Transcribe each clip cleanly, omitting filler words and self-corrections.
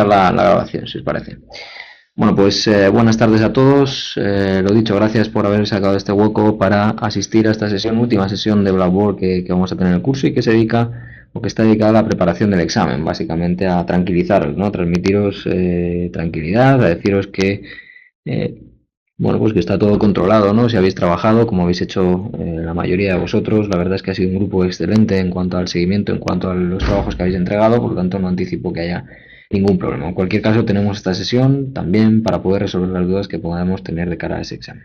la grabación, si os parece. Bueno, pues buenas tardes a todos. Lo dicho, gracias por haber sacado este hueco para asistir a esta sesión, última sesión de Blackboard que vamos a tener en el curso y que se dedica o que está dedicada a la preparación del examen, básicamente a tranquilizaros, ¿no? Transmitiros tranquilidad, a deciros que eh, bueno, pues que está todo controlado, ¿no? Si habéis trabajado, como habéis hecho la mayoría de vosotros, la verdad es que ha sido un grupo excelente en cuanto al seguimiento, en cuanto a los trabajos que habéis entregado, por lo tanto no anticipo que haya ningún problema. En cualquier caso, tenemos esta sesión también para poder resolver las dudas que podamos tener de cara a ese examen.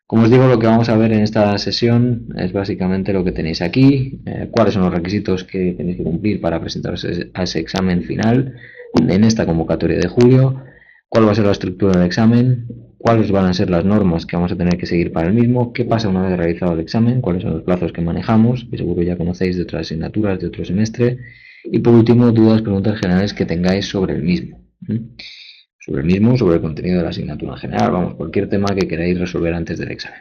Como os digo, lo que vamos a ver en esta sesión es básicamente lo que tenéis aquí, cuáles son los requisitos que tenéis que cumplir para presentaros a ese examen final en esta convocatoria de julio, cuál va a ser la estructura del examen, cuáles van a ser las normas que vamos a tener que seguir para el mismo, qué pasa una vez realizado el examen, cuáles son los plazos que manejamos, que seguro ya conocéis de otras asignaturas de otro semestre, y por último, dudas, preguntas generales que tengáis sobre el mismo. Sobre el mismo, sobre el contenido de la asignatura en general, vamos, cualquier tema que queráis resolver antes del examen.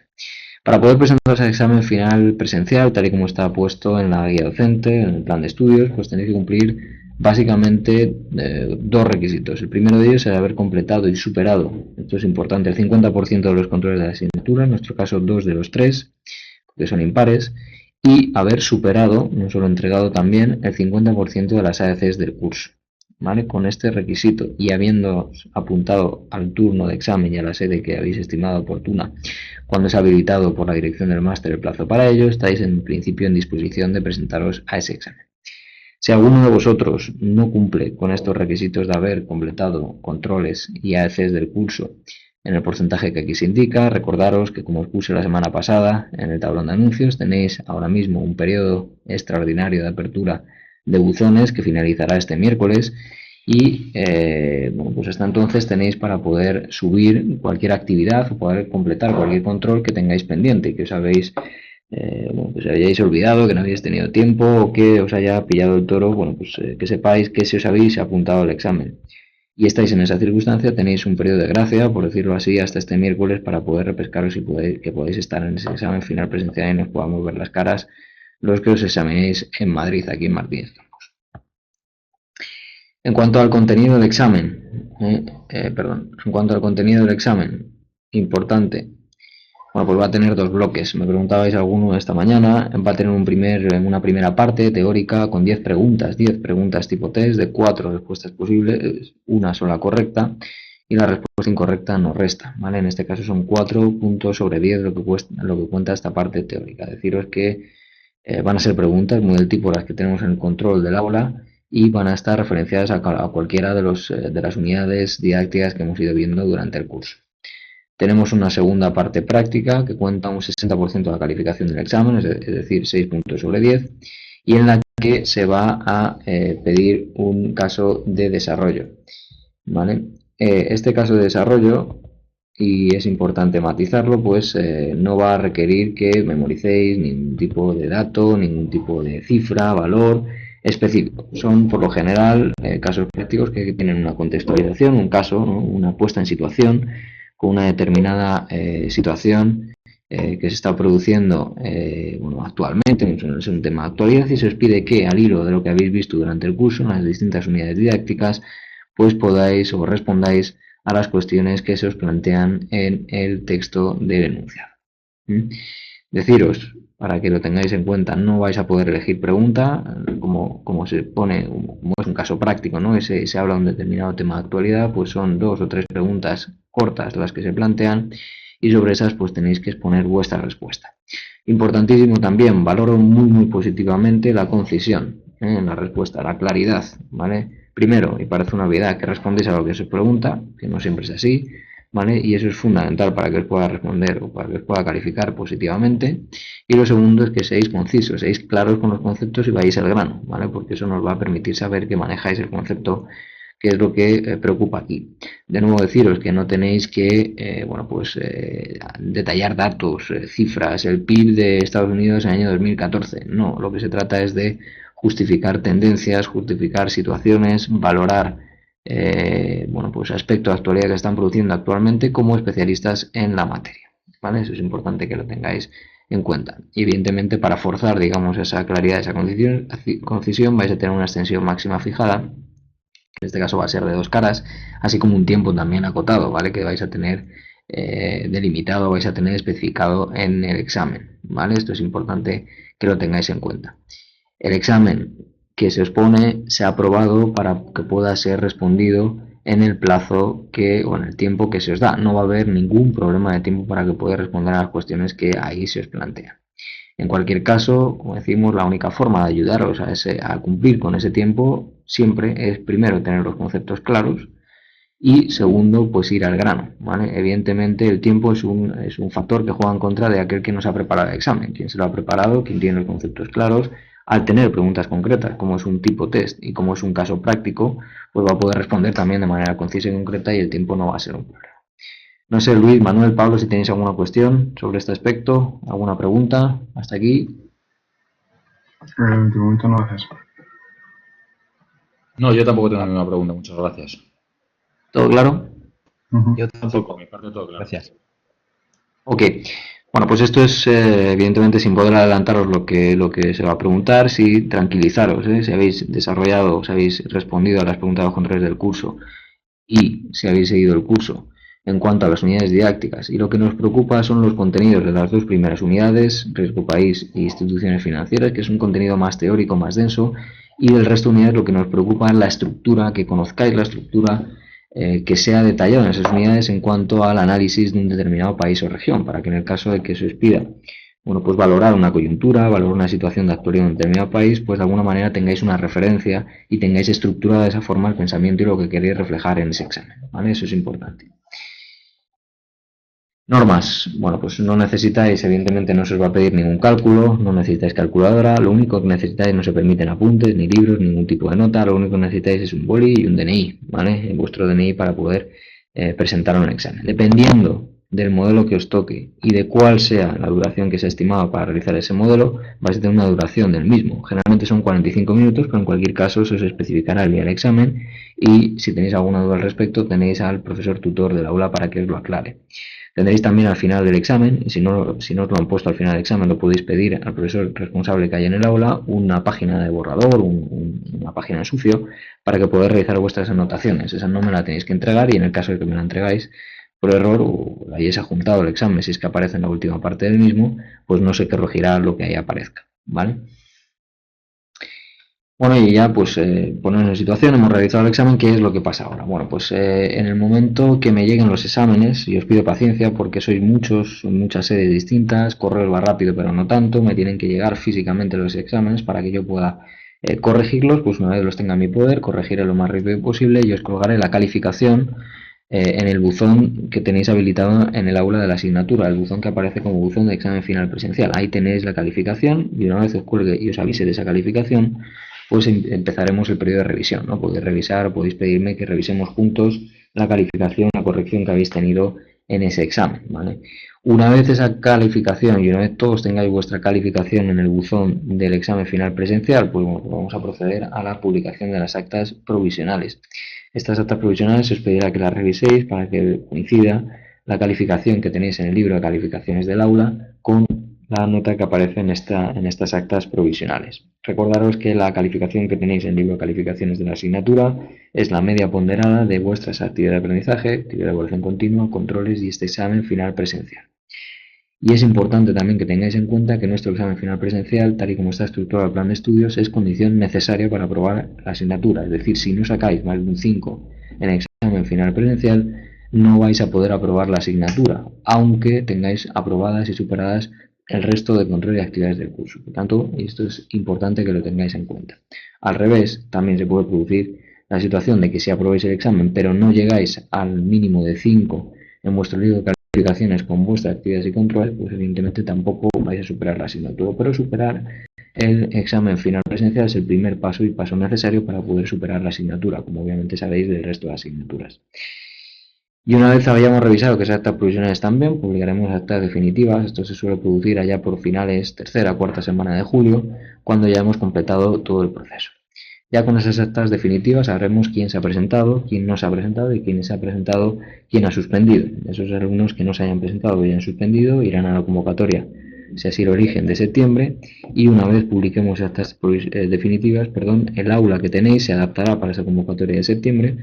Para poder presentaros al examen final presencial, tal y como está puesto en la guía docente, en el plan de estudios, pues tenéis que cumplir básicamente dos requisitos. El primero de ellos es haber completado y superado, esto es importante, el 50% de los controles de la asignatura, en nuestro caso 2 de los 3, que son impares, y haber superado, no solo entregado también, el 50% de las AECs del curso. ¿Vale? Con este requisito y habiendo apuntado al turno de examen y a la sede que habéis estimado oportuna cuando es habilitado por la dirección del máster el plazo para ello, estáis en principio en disposición de presentaros a ese examen. Si alguno de vosotros no cumple con estos requisitos de haber completado controles y AECs del curso en el porcentaje que aquí se indica, recordaros que como os puse la semana pasada en el tablón de anuncios, tenéis ahora mismo un periodo extraordinario de apertura de buzones que finalizará este miércoles y bueno, pues hasta entonces tenéis para poder subir cualquier actividad o poder completar cualquier control que tengáis pendiente y que os habéis bueno, que os hayáis olvidado, que no habéis tenido tiempo o que os haya pillado el toro, bueno, pues que sepáis que si os habéis apuntado al examen y estáis en esa circunstancia, tenéis un periodo de gracia, por decirlo así, hasta este miércoles para poder repescaros y que podáis estar en ese examen final presencial y nos podamos ver las caras los que os examinéis en Madrid, aquí en Martínez Campos. En cuanto al contenido del examen, en cuanto al contenido del examen, importante, bueno, pues va a tener dos bloques. Me preguntabais alguno esta mañana. Va a tener una primera parte teórica con 10 preguntas tipo test de 4 respuestas posibles, una sola correcta y la respuesta incorrecta no resta. ¿Vale? En este caso son 4 puntos sobre 10 lo que cuenta esta parte teórica. Deciros que van a ser preguntas muy del tipo las que tenemos en el control del aula y van a estar referenciadas a cualquiera de las unidades didácticas que hemos ido viendo durante el curso. Tenemos una segunda parte práctica que cuenta un 60% de la calificación del examen, es decir, 6 puntos sobre 10, y en la que se va a pedir un caso de desarrollo. ¿Vale? Este caso de desarrollo, y es importante matizarlo, pues no va a requerir que memoricéis ningún tipo de dato, ningún tipo de cifra, valor específico. Son, por lo general, casos prácticos que tienen una contextualización, un caso, ¿no? Una puesta en situación con una determinada situación que se está produciendo bueno, actualmente, es un tema de actualidad y se os pide que al hilo de lo que habéis visto durante el curso en las distintas unidades didácticas, pues podáis o respondáis a las cuestiones que se os plantean en el texto del enunciado. Deciros, para que lo tengáis en cuenta, no vais a poder elegir pregunta, como se pone, como es un caso práctico, ¿no? Se habla de un determinado tema de actualidad, pues son 2 o 3 preguntas cortas las que se plantean y sobre esas pues tenéis que exponer vuestra respuesta. Importantísimo también, valoro muy positivamente la concisión en la respuesta, la claridad, ¿vale? Primero, y parece una obviedad, que respondéis a lo que se os pregunta, que no siempre es así, ¿vale? Y eso es fundamental para que os pueda responder o para que os pueda calificar positivamente. Y lo segundo es que seáis concisos, seáis claros con los conceptos y vayáis al grano, ¿vale? Porque eso nos va a permitir saber que manejáis el concepto, que es lo que preocupa aquí. De nuevo deciros que no tenéis que, bueno, pues detallar datos, cifras, el PIB de Estados Unidos en el año 2014. No, lo que se trata es de justificar tendencias, justificar situaciones, valorar bueno, pues aspectos de actualidad que están produciendo actualmente como especialistas en la materia. ¿Vale? Eso es importante que lo tengáis en cuenta. Y evidentemente para forzar, digamos, esa claridad, esa concisión, vais a tener una extensión máxima fijada en este caso va a ser de 2 caras, así como un tiempo también acotado, ¿vale? Que vais a tener delimitado, vais a tener especificado en el examen, ¿vale? Esto es importante que lo tengáis en cuenta. El examen que se os pone se ha aprobado para que pueda ser respondido en el plazo o en el tiempo que se os da. No va a haber ningún problema de tiempo para que podáis responder a las cuestiones que ahí se os plantean. En cualquier caso, como decimos, la única forma de ayudaros a cumplir con ese tiempo siempre es primero tener los conceptos claros y segundo, pues ir al grano, ¿vale? Evidentemente el tiempo es un factor que juega en contra de aquel que nos ha preparado el examen. Quien se lo ha preparado, quien tiene los conceptos claros, al tener preguntas concretas, como es un tipo test y como es un caso práctico, pues va a poder responder también de manera concisa y concreta y el tiempo no va a ser un problema. No sé, Luis, Manuel, Pablo, si tenéis alguna cuestión sobre este aspecto, alguna pregunta, hasta aquí. De momento no haces. No, yo tampoco tengo ninguna pregunta, muchas gracias. ¿Todo claro? Yo tampoco, mi parte todo claro. Gracias. Ok, bueno, pues esto es evidentemente sin poder adelantaros lo que se va a preguntar, sí tranquilizaros, si habéis desarrollado, si habéis respondido a las preguntas de los controles del curso y si habéis seguido el curso en cuanto a las unidades didácticas. Y lo que nos preocupa son los contenidos de las 2 primeras unidades, riesgo país e instituciones financieras, que es un contenido más teórico, más denso, y del resto de unidades lo que nos preocupa es la estructura, que conozcáis la estructura, que sea detallado en esas unidades en cuanto al análisis de un determinado país o región, para que en el caso de que se os pida, bueno, pues valorar una coyuntura, valorar una situación de actualidad en un determinado país, pues de alguna manera tengáis una referencia y tengáis estructurada de esa forma el pensamiento y lo que queréis reflejar en ese examen, ¿vale? Eso es importante. Normas, bueno, pues no necesitáis, evidentemente no se os va a pedir ningún cálculo, no necesitáis calculadora, lo único que necesitáis, no se permiten apuntes, ni libros, ningún tipo de nota, lo único que necesitáis es un boli y un DNI, ¿vale? Vuestro DNI para poder presentar un examen. Dependiendo del modelo que os toque y de cuál sea la duración que se ha estimado para realizar ese modelo, vais a tener una duración del mismo. Generalmente son 45 minutos, pero en cualquier caso se os especificará el día del examen y si tenéis alguna duda al respecto tenéis al profesor tutor del aula para que os lo aclare. Tendréis también al final del examen, y si no os lo han puesto al final del examen, lo podéis pedir al profesor responsable que haya en el aula, una página de borrador, una página de sucio, para que podáis realizar vuestras anotaciones. Esa no me la tenéis que entregar y en el caso de que me la entregáis por error o hayáis adjuntado el examen, si es que aparece en la última parte del mismo, pues no se corregirá lo que ahí aparezca, ¿vale? Bueno, y ya pues ponernos en situación, hemos realizado el examen, ¿qué es lo que pasa ahora? Bueno, pues en el momento que me lleguen los exámenes, y os pido paciencia porque sois muchos, son muchas sedes distintas, correr va rápido pero no tanto, me tienen que llegar físicamente los exámenes para que yo pueda corregirlos, pues una vez los tenga en mi poder, corregiré lo más rápido posible y os colgaré la calificación en el buzón que tenéis habilitado en el aula de la asignatura, el buzón que aparece como buzón de examen final presencial. Ahí tenéis la calificación y una vez os cuelgue y os avise de esa calificación, pues empezaremos el periodo de revisión, ¿no? Podéis revisar, podéis pedirme que revisemos juntos la calificación, la corrección que habéis tenido en ese examen, ¿vale? Una vez esa calificación y una vez todos tengáis vuestra calificación en el buzón del examen final presencial, pues bueno, vamos a proceder a la publicación de las actas provisionales. Estas actas provisionales os pedirá que las reviséis para que coincida la calificación que tenéis en el libro de calificaciones del aula con la nota que aparece en estas actas provisionales. Recordaros que la calificación que tenéis en el libro de calificaciones de la asignatura es la media ponderada de vuestras actividades de aprendizaje, actividad de evaluación continua, controles y este examen final presencial. Y es importante también que tengáis en cuenta que nuestro examen final presencial, tal y como está estructurado el plan de estudios, es condición necesaria para aprobar la asignatura. Es decir, si no sacáis más de un 5 en el examen final presencial, no vais a poder aprobar la asignatura, aunque tengáis aprobadas y superadas el resto de control y actividades del curso. Por tanto, esto es importante que lo tengáis en cuenta. Al revés, también se puede producir la situación de que si aprobáis el examen, pero no llegáis al mínimo de 5 en vuestro libro de calificaciones con vuestras actividades y controles, pues evidentemente tampoco vais a superar la asignatura. Pero superar el examen final presencial es el primer paso y paso necesario para poder superar la asignatura, como obviamente sabéis del resto de asignaturas. Y una vez hayamos revisado que esas actas provisionales están bien, publicaremos actas definitivas. Esto se suele producir allá por finales, tercera, cuarta semana de julio, cuando ya hemos completado todo el proceso. Ya con esas actas definitivas sabremos quién se ha presentado, quién no se ha presentado y quién se ha presentado, quién ha suspendido. Esos alumnos que no se hayan presentado y hayan suspendido irán a la convocatoria si así lo eligen, de septiembre, y una vez publiquemos estas definitivas, perdón, el aula que tenéis se adaptará para esa convocatoria de septiembre,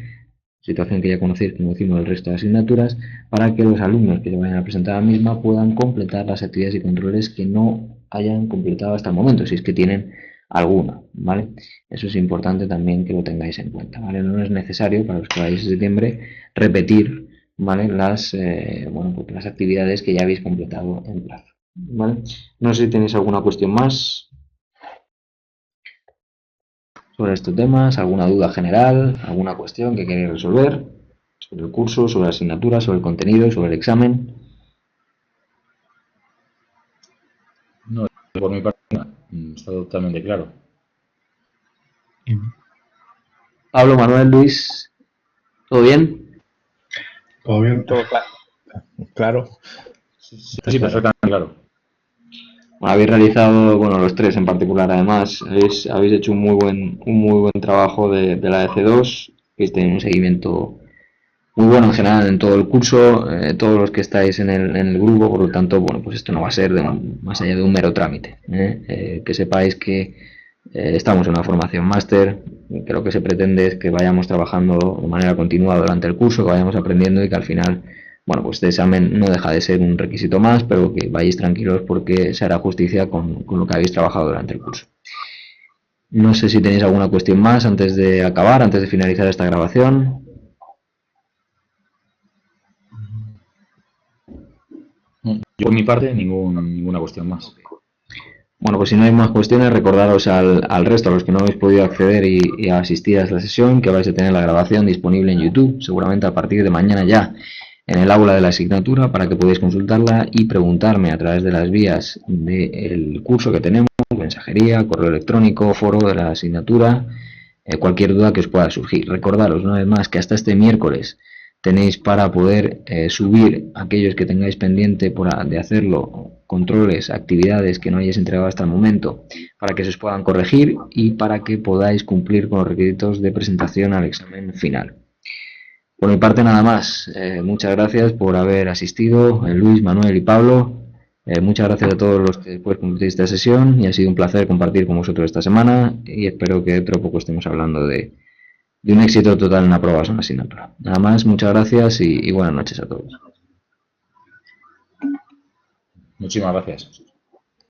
situación que ya conocéis, como decimos, del resto de asignaturas, para que los alumnos que se vayan a presentar a la misma puedan completar las actividades y controles que no hayan completado hasta el momento, si es que tienen alguna, ¿vale? Eso es importante también que lo tengáis en cuenta, ¿vale? No es necesario para los que vayáis en septiembre repetir, ¿vale? Bueno, pues las actividades que ya habéis completado en plazo, ¿vale? No sé si tenéis alguna cuestión más sobre estos temas, alguna duda general, alguna cuestión que queréis resolver sobre el curso, sobre la asignatura, sobre el contenido, sobre el examen. No, por mi parte, está totalmente claro. Pablo, Manuel, Luis, ¿todo bien? ¿Todo bien? Todo claro. Sí, perfectamente claro. Bueno, habéis realizado, bueno, los tres en particular, además, habéis hecho un muy buen trabajo de la EC2, que tenéis un seguimiento muy bueno en general en todo el curso, todos los que estáis en el grupo, por lo tanto, bueno, pues esto no va a ser más allá de un mero trámite. Que sepáis que estamos en una formación máster, que lo que se pretende es que vayamos trabajando de manera continua durante el curso, que vayamos aprendiendo y que al final, bueno, pues este examen no deja de ser un requisito más, pero que vayáis tranquilos porque se hará justicia con lo que habéis trabajado durante el curso. No sé si tenéis alguna cuestión más antes de acabar, antes de finalizar esta grabación. Yo por mi parte, ninguna cuestión más. Bueno, pues si no hay más cuestiones, recordaros al resto, a los que no habéis podido acceder y asistir a esta sesión, que vais a tener la grabación disponible en YouTube, seguramente a partir de mañana ya, en el aula de la asignatura, para que podáis consultarla y preguntarme a través de las vías del curso que tenemos, mensajería, correo electrónico, foro de la asignatura, cualquier duda que os pueda surgir. Recordaros una vez más que hasta este miércoles tenéis para poder subir aquellos que tengáis pendiente de hacerlo, controles, actividades que no hayáis entregado hasta el momento, para que se os puedan corregir y para que podáis cumplir con los requisitos de presentación al examen final. Por mi parte nada más, muchas gracias por haber asistido, Luis, Manuel y Pablo. Muchas gracias a todos los que después compartís esta sesión y ha sido un placer compartir con vosotros esta semana y espero que dentro de poco estemos hablando de un éxito total en la aprobación de asignatura. Nada más, muchas gracias y buenas noches a todos. Muchísimas gracias.